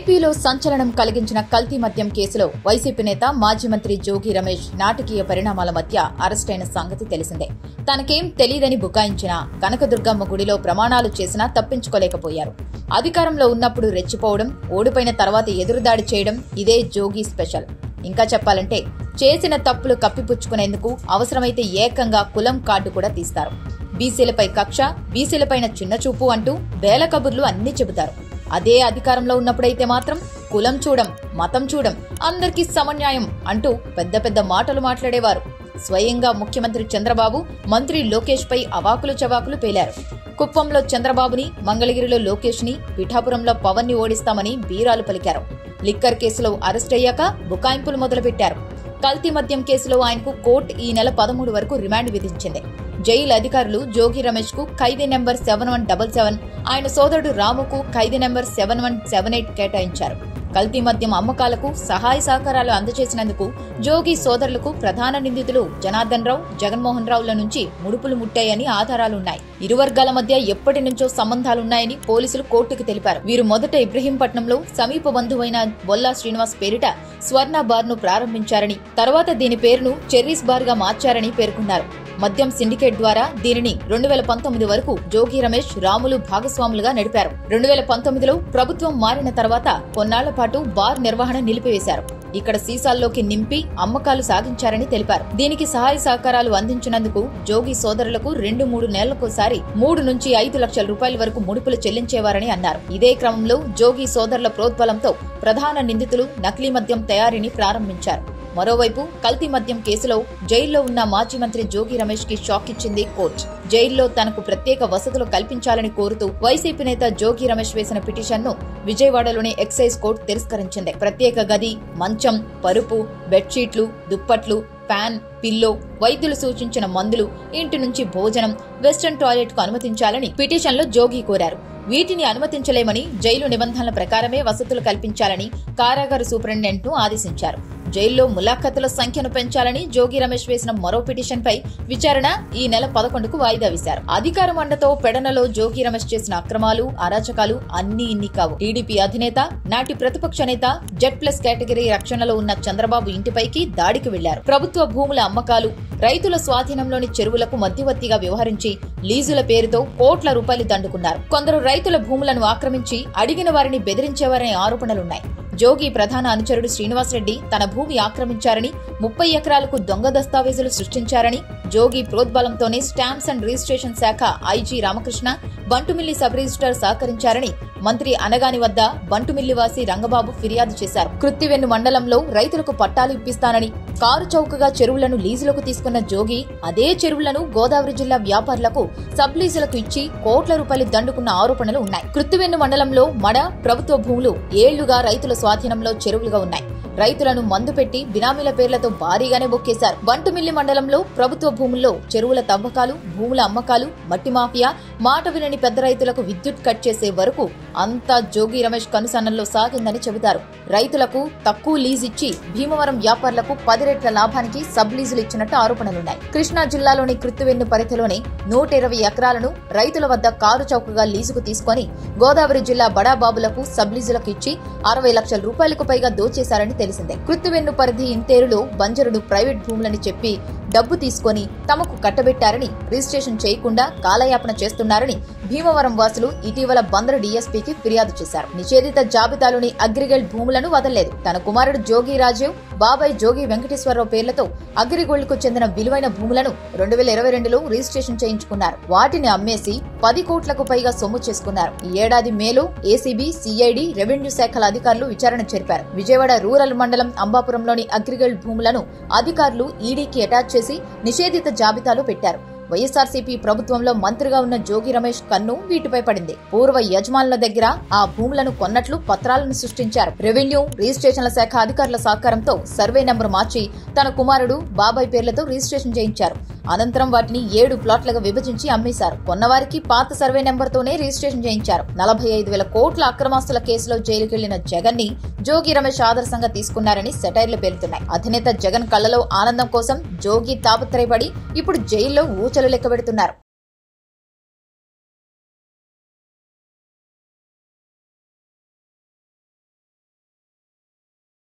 ఏపీలో సంచలనం కలిగించిన కల్తీ మద్యం కేసులో వైసీపీ నేత మాజీ మంత్రి జోగి రమేష్ నాటకీయ పరిణామాల మధ్య అరెస్టైన సంగతి తెలిసిందే. తనకేం తెలియదని బుకాయించిన కనకదుర్గమ్మ గుడిలో ప్రమాణాలు చేసినా తప్పించుకోలేకపోయారు. అధికారంలో ఉన్నప్పుడు రెచ్చిపోవడం, ఓడిపోయిన తర్వాత ఎదురుదాడి చేయడం ఇదే జోగి స్పెషల్. ఇంకా చెప్పాలంటే చేసిన తప్పులు కప్పిపుచ్చుకునేందుకు అవసరమైతే ఏకంగా కులం కార్డు కూడా తీస్తారు. బీసీలపై కక్ష, బీసీలపైన చిన్నచూపు అంటూ వేల కబుర్లు అన్ని చెబుతారు. అదే అధికారంలో ఉన్నప్పుడైతే మాత్రం కులం చూడం, మతం చూడం, అందరికీ సమన్యాయం అంటూ పెద్ద పెద్ద మాటలు మాట్లాడేవారు. స్వయంగా ముఖ్యమంత్రి చంద్రబాబు, మంత్రి లోకేష్ పై అవాకులు చవాకులు పేలారు. కుప్పంలో చంద్రబాబుని, మంగళగిరిలో లోకేష్ ని, పిఠాపురంలో పవన్ ని ఓడిస్తామని బీరాలు పలికారు. లిక్కర్ కేసులో అరెస్ట్ అయ్యాక బుకాయింపులు మొదలుపెట్టారు. కల్తీ మద్యం కేసులో ఆయనకు కోర్టు ఈ నెల 13 వరకు రిమాండ్ విధించింది. జైలు అధికారులు జోగి రమేష్ కు ఖైదీ నెంబర్ 7177, ఆయన సోదరుడు రాముకు ఖైదీ నెంబర్ 7178 కేటాయించారు. కల్తీ మద్యం అమ్మకాలకు సహాయ సహకారాలు అందజేసినందుకు జోగి సోదరులకు ప్రధాన నిందితులు జనార్దన్ రావు, జగన్మోహన్ రావుల నుంచి ముడుపులు ముట్టాయని ఆధారాలున్నాయి. ఇరు వర్గాల మధ్య ఎప్పటి నుంచో సంబంధాలున్నాయని పోలీసులు కోర్టుకు తెలిపారు. వీరు మొదట ఇబ్రహీంపట్నంలో సమీప బంధువైన బొల్లా శ్రీనివాస్ పేరిట స్వర్ణ బార్ ను ప్రారంభించారని, తర్వాత దీని పేరును చెర్రీస్ బార్ గా మార్చారని పేర్కొన్నారు. మద్యం సిండికేట్ ద్వారా దీనిని 2019 వరకు జోగి రమేష్, రాములు భాగస్వాములుగా నడిపారు. 2019లో ప్రభుత్వం మారిన తర్వాత కొన్నాళ్ల పాటు బార్ నిర్వహణ నిలిపివేశారు. ఇక్కడ సీసాల్లోకి నింపి అమ్మకాలు సాగించారని తెలిపారు. దీనికి సహాయ సహకారాలు అందించినందుకు జోగి సోదరులకు 2-3 నెలలకోసారి 3 నుంచి 5 లక్షల రూపాయల వరకు ముడుపులు చెల్లించేవారని అన్నారు. ఇదే క్రమంలో జోగి సోదరుల ప్రోద్బలంతో ప్రధాన నిందితులు నకిలీ మద్యం తయారీని ప్రారంభించారు. మరోవైపు కల్తీ మద్యం కేసులో జైల్లో ఉన్న మాజీ మంత్రి జోగి రమేష్ కి షాక్ ఇచ్చింది కోర్టు. జైల్లో తనకు ప్రత్యేక వసతులు కల్పించాలని కోరుతూ వైసీపీ నేత జోగి రమేష్ వేసిన పిటిషన్ ను విజయవాడలోని ఎక్సైజ్ కోర్టు తిరస్కరించింది. ప్రత్యేక గది, మంచం, పరుపు, బెడ్షీట్లు, దుప్పట్లు, ఫ్యాన్, పిల్లో, వైద్యులు సూచించిన మందులు, ఇంటి నుంచి భోజనం, వెస్టర్న్ టాయిలెట్ కు అనుమతించాలని పిటిషన్లో జోగి కోరారు. వీటిని అనుమతించలేమని, జైలు నిబంధనల ప్రకారమే వసతులు కల్పించాలని కారాగార సూపరింటెండెంట్ ను ఆదేశించారు. జైల్లో ములాఖతుల సంఖ్యను పెంచాలని జోగి రమేష్ వేసిన మరో పిటిషన్ పై విచారణ ఈ నెల 11కు వాయిదా వేశారు. అధికార మండతో పెడనలో జోగి రమేష్ చేసిన అక్రమాలు, అరాచకాలు అన్ని ఇన్ని కావు. టీడీపీ అధినేత, నాటి ప్రతిపక్ష నేత, Z+ కేటగిరీ రక్షణలో ఉన్న చంద్రబాబు ఇంటిపైకి దాడికి వెళ్లారు. ప్రభుత్వ భూముల అమ్మకాలు, రైతుల స్వాధీనంలోని చెరువులకు మధ్యవర్తిగా వ్యవహరించి లీజుల పేరుతో కోట్ల రూపాయలు దండుకున్నారు. కొందరు రైతుల భూములను ఆక్రమించి అడిగిన వారిని బెదిరించేవారనే ఆరోపణలున్నాయి. జోగి ప్రధాన అనుచరుడు శ్రీనివాసరెడ్డి తన భూమి ఆక్రమించారని, 30 ఎకరాలకు దొంగ దస్తావేజులు సృష్టించారని, జోగి ప్రోద్బలంతోనే స్టాంప్స్ అండ్ రిజిస్ట్రేషన్ శాఖ IG Ramakrishna, Bantumilli sub registrar సహకరించారని మంత్రి అనగాని వద్ద బంటుమిల్లివాసి రంగబాబు ఫిర్యాదు చేశారు. కృత్తివెన్ను మండలంలో రైతులకు పట్టాలు ఇప్పిస్తానని కారు చౌకగా చెరువులను లీజులకు తీసుకున్న జోగి అదే చెరువులను గోదావరి జిల్లా వ్యాపారులకు సబ్ లీజులకు ఇచ్చి కోట్ల రూపాయలు దండుకున్న ఆరోపణలు ఉన్నాయి. కృత్తివెన్ను మండలంలో మడ, ప్రభుత్వ భూములు ఏళ్లుగా రైతుల స్వాధీనంలో చెరువులుగా ఉన్నాయి. రైతులను మందు పెట్టి బినామీల పేర్లతో భారీగానే బొక్కేశారు. బంటుమిల్లి మండలంలో ప్రభుత్వ భూముల్లో చెరువుల తవ్వకాలు, భూముల అమ్మకాలు, మట్టి మాఫియా, మాట వినని పెద్ద రైతులకు విద్యుత్ కట్ చేసే వరకు అంతా జోగి రమేష్ కనుసన్నల్లో సాగిందని చెబుతారు. రైతులకు తక్కువ లీజ్ ఇచ్చి భీమవరం వ్యాపారులకు 10 రెట్ల లాభానికి సబ్ లీజులు ఇచ్చినట్టు ఆరోపణలున్నాయి. కృష్ణా జిల్లాలోని కృత్తివెన్ను పరిధిలోని 120 ఎకరాలను రైతుల వద్ద కారు చౌకగా లీజుకు తీసుకుని గోదావరి జిల్లా బడాబాబులకు సబ్ లీజులకు ఇచ్చి 60 లక్షల రూపాయలకు పైగా దోచేశారని తెలిసిందే. కృత్తివెన్ను పరిధి ఇంతేరులో బంజరుడు ప్రైవేట్ భూములని చెప్పి డబ్బు తీసుకుని తమకు కట్టబెట్టారని, రిజిస్ట్రేషన్ చేయకుండా కాలయాపన చేస్తున్నారని భీమవరం వాసులు ఇటీవల బందరు డీఎస్పీకి ఫిర్యాదు చేశారు. నిషేధిత జాబితాలోని అగ్రిగోల్డ్ భూములను వదలలేదు. తన కుమారుడు జోగి రాజీవ్, బాబాయ్ జోగి వెంకటేశ్వరరావు పేర్లతో అగ్రిగోల్డ్ కు చెందిన విలువైన భూములను 2022లో రిజిస్ట్రేషన్ చేయించుకున్నారు. వాటిని అమ్మేసి 10 కోట్లకు పైగా సొమ్ము చేసుకున్నారు. ఈ ఏడాది మేలో ఏసీబీ, సిఐడి, రెవెన్యూ శాఖల అధికారులు విచారణ జరిపారు. విజయవాడ రూరల్ మండలం అంబాపురంలోని అగ్రిగోల్డ్ భూములను అధికారులు ఈడీకి అటాచ్ చేసి నిషేధిత జాబితాలో పెట్టారు. వైఎస్ఆర్సీపీ ప్రభుత్వంలో మంత్రిగా ఉన్న జోగి రమేష్ కన్ను వీటిపై పడింది. పూర్వ యజమానుల దగ్గర ఆ భూములను కొన్నట్లు పత్రాలను సృష్టించారు. రెవెన్యూ, రిజిస్ట్రేషన్ల శాఖ అధికారుల సహకారంతో సర్వే నెంబర్ మార్చి తన కుమారుడు, బాబాయ్ పేర్లతో రిజిస్ట్రేషన్ చేయించారు. అనంతరం వాటిని 7 ప్లాట్లుగా విభజించి అమ్మేశారు. కొన్నవారికి పాత సర్వే నెంబర్తోనే రిజిస్ట్రేషన్ చేయించారు. 45,000 కోట్ల అక్రమాస్తుల కేసులో జైలుకెళ్లిన జగన్ ని జోగి రమేష్ ఆదర్శంగా తీసుకున్నారని సెటైర్లు పేలుతున్నాయి. అధినేత జగన్ కళ్లలో ఆనందం కోసం జోగి తాపత్రయపడి ఇప్పుడు జైల్లో ఊచలు లెక్కబెడుతున్నారు.